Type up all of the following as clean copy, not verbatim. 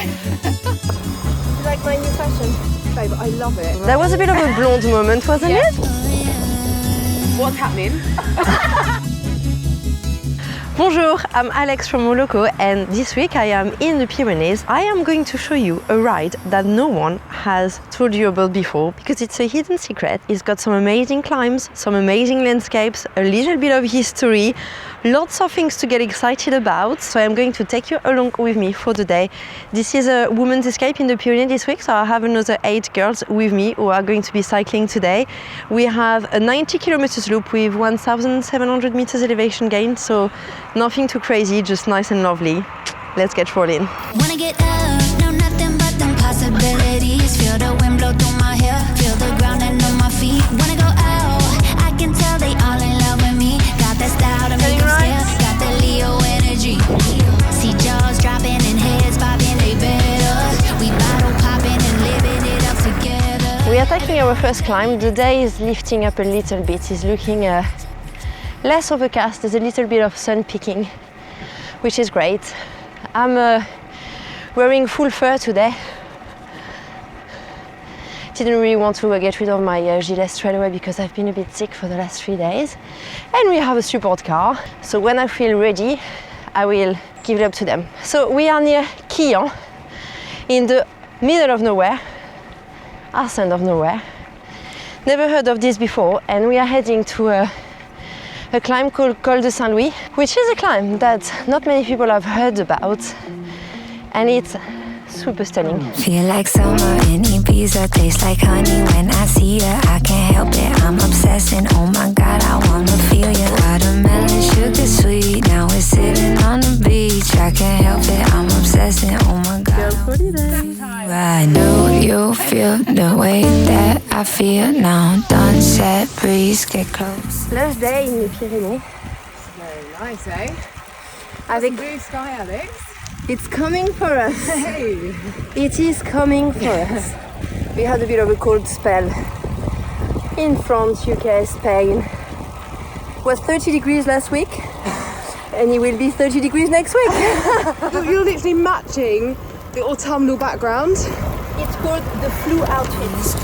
You like my new fashion? Babe, I love it. That was a bit of a blonde moment, wasn't it? What's happening? Bonjour, I'm Alex from Moloko, and this week I am in the Pyrenees. I am going to show you a ride that no one has told you about before because it's a hidden secret. It's got some amazing climbs, some amazing landscapes, a little bit of history, lots of things to get excited about. So I'm going to take you along with me for the day. This is a women's escape in the Pyrenees this week, so I have another 8 girls with me who are going to be cycling today. We have a 90 kilometers loop with 1,700 meters elevation gain, so nothing too crazy, just nice and lovely. Let's get rolling. Wanna get up, no nothing but them possibilities. Feel the wind blow through my hair, feel the ground and on my feet. Wanna go out, I can tell they all in love with me. Got that style to make them stare, got that Leo energy. See jaws dropping and heads bobbing, they better. We bottle popping and living it up together. We are taking our first climb. The day is lifting up a little bit. It's looking less overcast. There's a little bit of sun peeking, which is great. I'm wearing full fur today. Didn't really want to get rid of my gilet straight away because I've been a bit sick for the last 3 days. And we have a support car, so when I feel ready, I will give it up to them. So we are near Quillan, in the middle of nowhere, arse of nowhere. Never heard of this before, and we are heading to a climb called Col de Saint-Louis, which is a climb that not many people have heard about, and it's super stunning. Feel like summer in Ibiza, tastes like honey when I see ya. I can't help it, I'm obsessing. Oh my God, I wanna feel ya. Watermelon, sugar sweet, now we're sitting on the beach. I can't help it, I'm obsessing. Oh my God, I know you feel the way that I feel now. Done, set, breeze, get close. Last day in the Pyrenees. Very nice, eh? Avec Blue sky, Alex. It's coming for us. Hey. It is coming for us. We had a bit of a cold spell in France, UK, Spain. It was 30 degrees last week, and it will be 30 degrees next week. You're literally matching the autumnal background. It's called the flu outfit.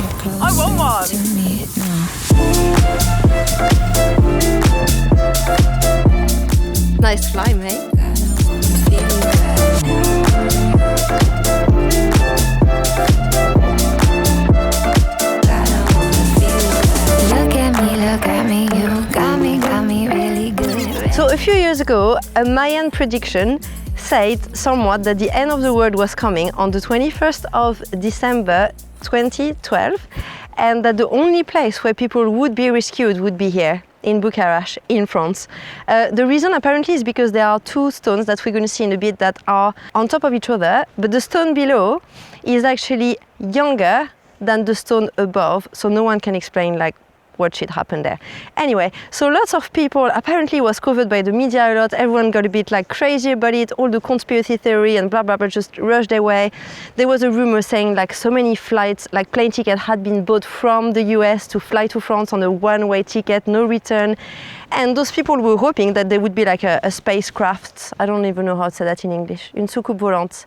I want one. Nice climb, eh? Look at me, you got me really good. So a few years ago, a Mayan prediction said somewhat that the end of the world was coming on the 21st of December 2012, and that the only place where people would be rescued would be here in Bugarach, in France. The reason apparently is because there are 2 stones that we're going to see in a bit that are on top of each other, but the stone below is actually younger than the stone above, so no one can explain like what shit happened there. Anyway, so lots of people, apparently was covered by the media a lot, everyone got a bit like crazy about it, all the conspiracy theory and blah blah blah just rushed their way. There was a rumor saying like so many flights, like plane tickets had been bought from the US to fly to France on a one-way ticket, no return. And those people were hoping that there would be like a spacecraft, I don't even know how to say that in English, une soucoupe volante.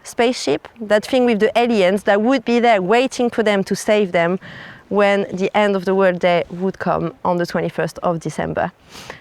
Spaceship, that thing with the aliens that would be there waiting for them to save them when the end of the world day would come on the 21st of December.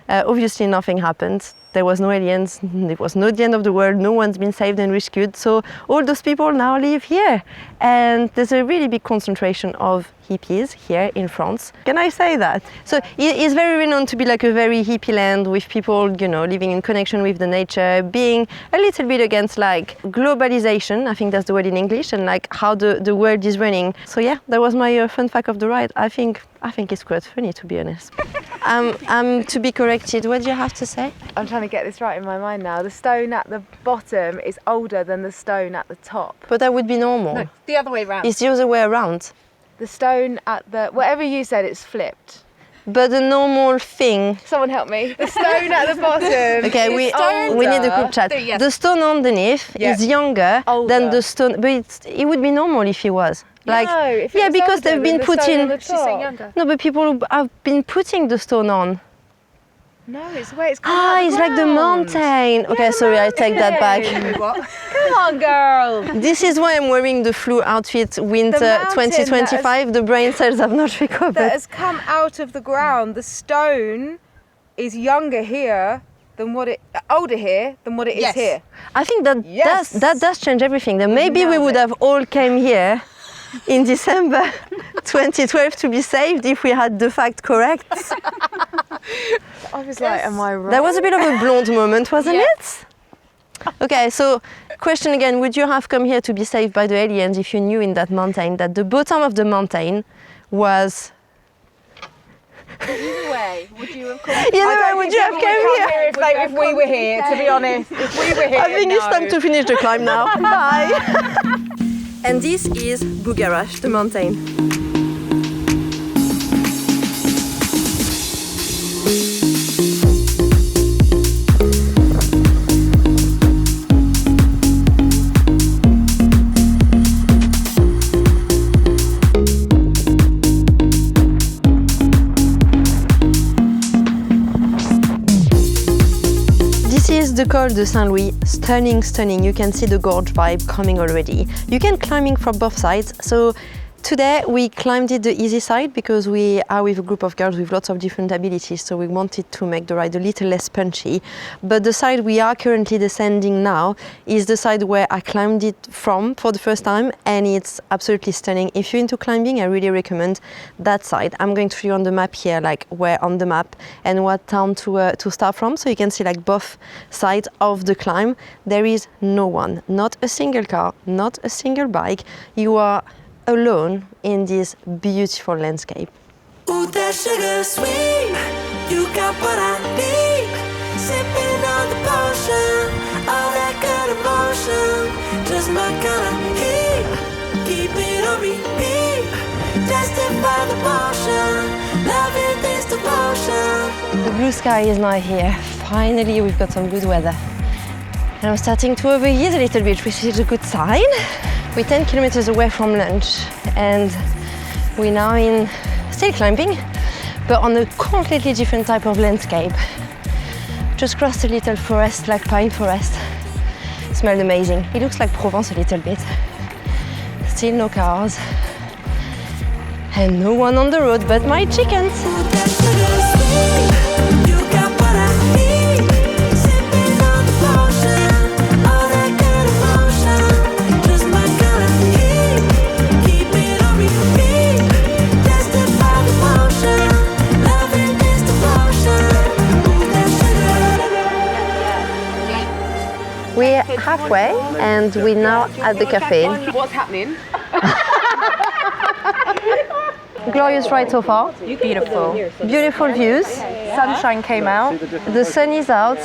Obviously nothing happened. There was no aliens, it was not the end of the world, no one's been saved and rescued, so all those people now live here. And there's a really big concentration of hippies here in France. Can I say that? So it's very renowned to be like a very hippie land with people, you know, living in connection with the nature, being a little bit against like globalization, I think that's the word in English, and like how the world is running. So yeah, that was my fun fact of the ride. I think it's quite funny, to be honest. I'm to be corrected. What do you have to say? I'm trying to get this right in my mind now. The stone at the bottom is older than the stone at the top. But that would be normal. No, the other way around. It's the other way around. The stone at the... Whatever you said, it's flipped. But the normal thing... Someone help me. The stone at the bottom. Okay, we need a group chat. Yes. The stone underneath is younger than the stone... But it would be normal if it was. Like, no, if yeah, because they've been the putting... She's saying younger. No, but people have been putting the stone on. No, it's where it's come out of It's like the ground. mountain. Okay, sorry, I take that back. Come on, girl. This is why I'm wearing the flu outfit winter mountain 2025. The brain cells have not recovered. That has come out of the ground. The stone is younger here than what it older here than what it is here. I think that Yes. that does change everything. Then maybe we nailed would it. have all came here in December 2012 to be saved if we had the fact correct. I was like, am I right? That was a bit of a blonde moment, wasn't it? Okay, so question again, would you have come here to be saved by the aliens if you knew in that mountain that the bottom of the mountain was... Either way, would you have come? Either way, would you have come here? If we were here, to be honest. If we were here, I think it's time to finish the climb now. Bye. And this is Bugarach, the mountain. This is the Col de Saint-Louis. Stunning, stunning. You can see the gorge vibe coming already. You can climbing from both sides. So today we climbed it the easy side because we are with a group of girls with lots of different abilities. So we wanted to make the ride a little less punchy. But the side we are currently descending now is the side where I climbed it from for the first time, and it's absolutely stunning. If you're into climbing, I really recommend that side. I'm going to show you on the map here, like where on the map and what town to start from. So you can see like both sides of the climb. There is no one, not a single car, not a single bike. You are alone in this beautiful landscape. Ooh, that sugar sweet, you got what I need. Sipping on the potion, all that good emotion, just my kind of heat. Keep it on repeat, testify the motion, loving this devotion. The blue sky is now here. Finally, we've got some good weather. And I'm starting to overheat a little bit, which is a good sign. We're 10 kilometers away from lunch, and we're now still climbing, but on a completely different type of landscape. Just crossed a little forest, like pine forest. It smelled amazing. It looks like Provence a little bit. Still no cars, and no one on the road but my chickens. Ooh, that sugar sweet, you got what I need. Sipping on the potion, all that good emotion, just my kind of heat. Keep it on repeat, testify the motion, loving this devotion. Ooh, that sugar. We're halfway, and we're now at the cafe. What's happening? Glorious ride so far. Beautiful. Beautiful views. Sunshine came out. The sun is out,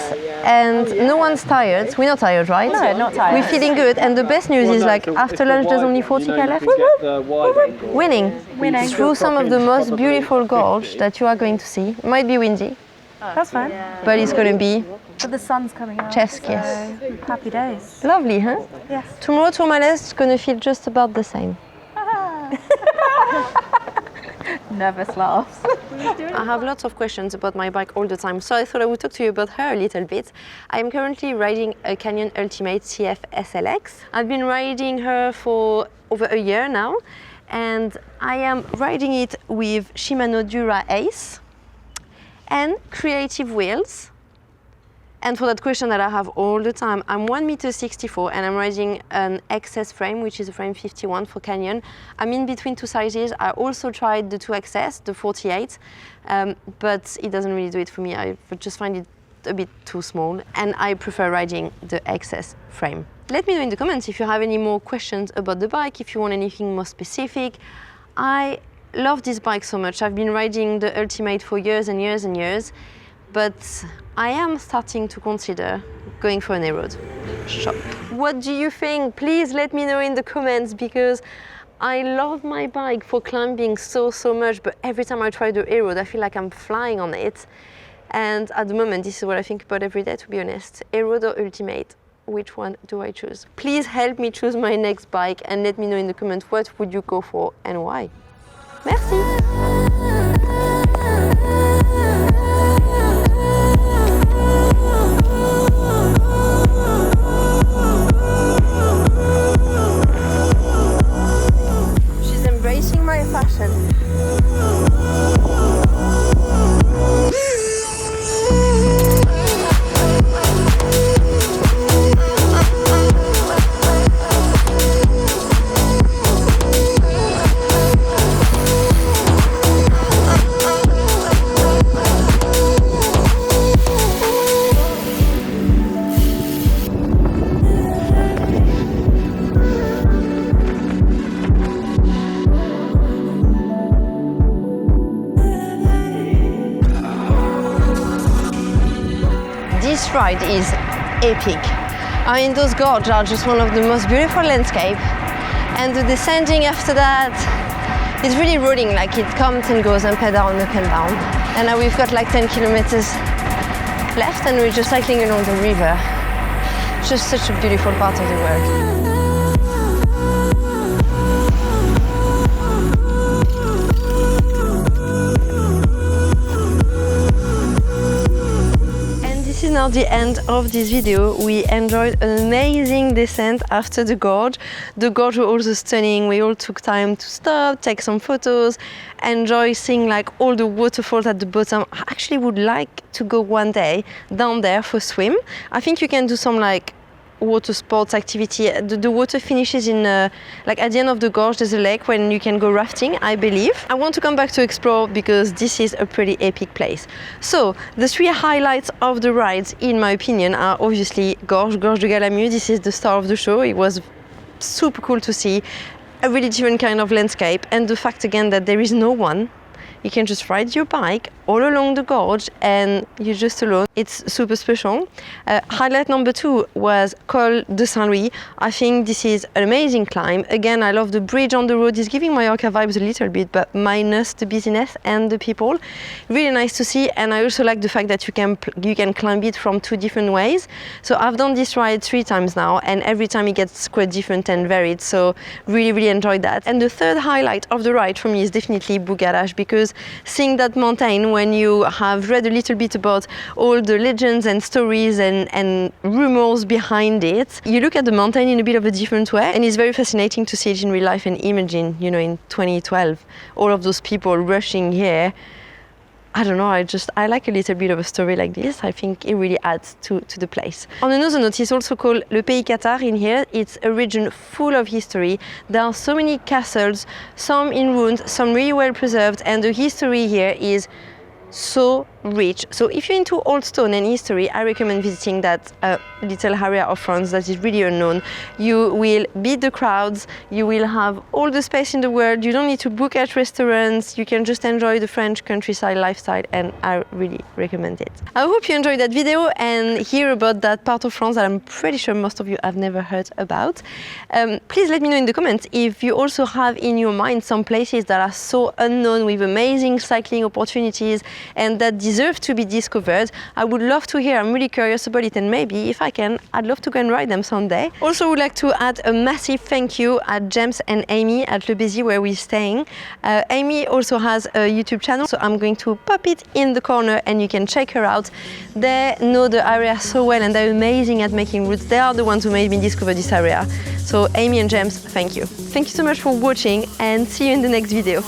and no one's tired. We're not tired, right? No, not tired. We're feeling good, and the best news is like after lunch there's only 40k left. Winning. Through some of the most beautiful gorge that you are going to see. It might be windy, That's fine. but it's going to be But the sun's coming out. chef's kiss. Happy days. Lovely, huh? Yes. Tomorrow Tourmalet is going to feel just about the same. Nervous laughs. I have lots of questions about my bike all the time, so I thought I would talk to you about her a little bit. I'm currently riding a Canyon Ultimate CF SLX. I've been riding her for over a year now, and I am riding it with Shimano Dura Ace and creative wheels. And for that question that I have all the time, I'm 1.64 m and I'm riding an XS frame, which is a frame 51 for Canyon. I'm in between two sizes. I also tried the 2XS, the 48, but it doesn't really do it for me. I just find it a bit too small, and I prefer riding the XS frame. Let me know in the comments if you have any more questions about the bike, if you want anything more specific. I love this bike so much. I've been riding the Ultimate for years and years and years, but I am starting to consider going for an A-Road shop. What do you think? Please let me know in the comments, because I love my bike for climbing so much, but every time I try the A-Road, I feel like I'm flying on it. And at the moment, this is what I think about every day, to be honest. A-Road or Ultimate? Which one do I choose? Please help me choose my next bike, and let me know in the comments what would you go for and why. Merci! ride is epic. I mean, those gorges are just one of the most beautiful landscapes, and the descending after that, it's really rolling, like it comes and goes up and down, up and down. And now we've got like 10 kilometers left and we're just cycling along the river. Just such a beautiful part of the world. This is now the end of this video. We enjoyed an amazing descent after the gorge. The gorge was also stunning. We all took time to stop, take some photos, enjoy seeing like all the waterfalls at the bottom. I actually would like to go one day down there for a swim. I think you can do some like water sports activity. The water finishes in like at the end of the gorge there's a lake when you can go rafting, I believe. I want to come back to explore because this is a pretty epic place. So the three highlights of the rides in my opinion are obviously Gorge de Galamu. This is the star of the show. It was super cool to see a really different kind of landscape, and the fact again that there is no one. You can just ride your bike all along the gorge and you're just alone. It's super special. Highlight number 2 was Col de Saint-Louis. I think this is an amazing climb. Again, I love the bridge on the road. It's giving Mallorca vibes a little bit, but minus the busyness and the people. Really nice to see, and I also like the fact that you can climb it from 2 different ways. So I've done this ride 3 times now, and every time it gets quite different and varied. So really enjoyed that. And the third highlight of the ride for me is definitely Bugarach, because seeing that mountain, when you have read a little bit about all the legends and stories and rumors behind it, you look at the mountain in a bit of a different way, and it's very fascinating to see it in real life and imagine, you know, in 2012, all of those people rushing here. I don't know, I like a little bit of a story like this. I think it really adds to the place. On another note, it's also called Le Pays Cathare in here. It's a region full of history. There are so many castles, some in ruins, some really well preserved, and the history here is so rich. So if you're into old stone and history, I recommend visiting that little area of France that is really unknown. You will beat the crowds, you will have all the space in the world, you don't need to book at restaurants, you can just enjoy the French countryside lifestyle, and I really recommend it. I hope you enjoyed that video and hear about that part of France that I'm pretty sure most of you have never heard about. Please let me know in the comments if you also have in your mind some places that are so unknown with amazing cycling opportunities and that deserve to be discovered. I would love to hear. I'm really curious about it, and maybe if I can, I'd love to go and ride them someday. Also would like to add a massive thank you at James and Amy at Le Béziers where we're staying. Amy also has a YouTube channel, so I'm going to pop it in the corner and you can check her out. They know the area so well and they're amazing at making routes. They are the ones who made me discover this area. So Amy and James, thank you. Thank you so much for watching and see you in the next video.